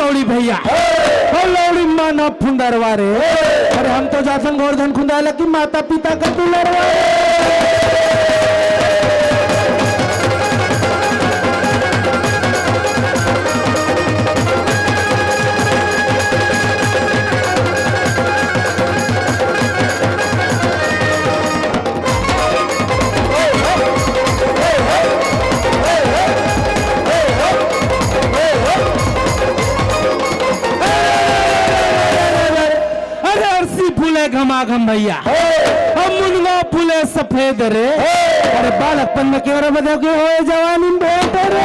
लौड़ी भैया लौड़ी माना फुंडरवारे। अरे हम तो जासन गोवर्धन खुंदाला की माता पिता का दुलरवारे। घमाघम भैया हम मुनगा फूले सफेद रे। अरे बालकपन में क्यों बदल के हो जवानी बेहतर रे।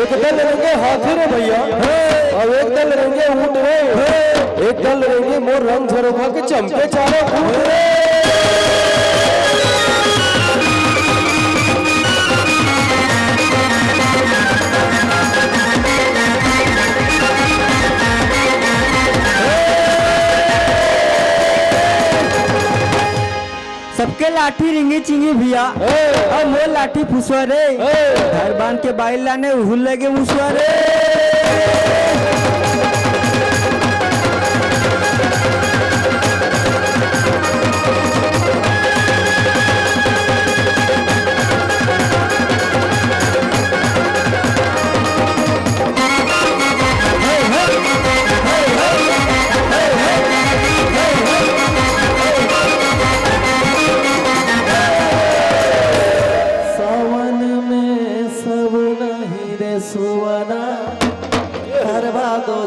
एक दल रहेंगे हाथी रे भैया और एक दल रहेंगे ऊंट रे। एक दल रहेंगे मोर रंग झरोखा के चमके चारों कूद रे। सबके लाठी रिंगी चिंगी भैया और मोर लाठी फुसवा रे। घर बांध के बाइल लाने हुल लगे मुसवा रे।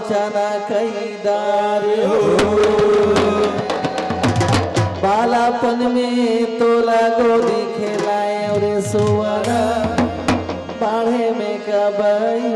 चना कैदार हो बालापन में तोला गोदी खेलाए और सुवना बाढ़े में कबाई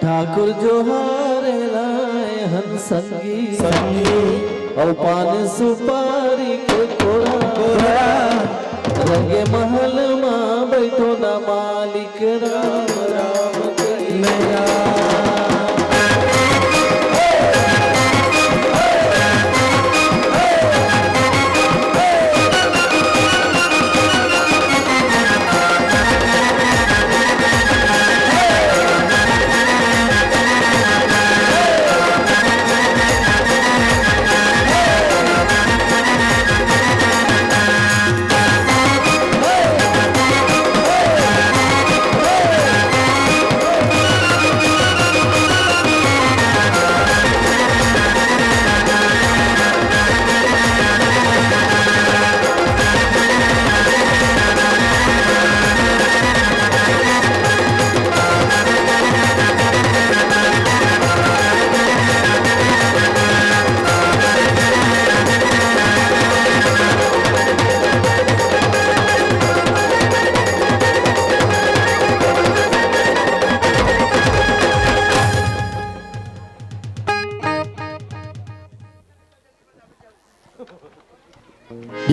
ठाकुर जोहार लाए हन संगी और पान सुपारी के कोरा रंगे महल माँ बैठो ना मालिक राम राम मेरा।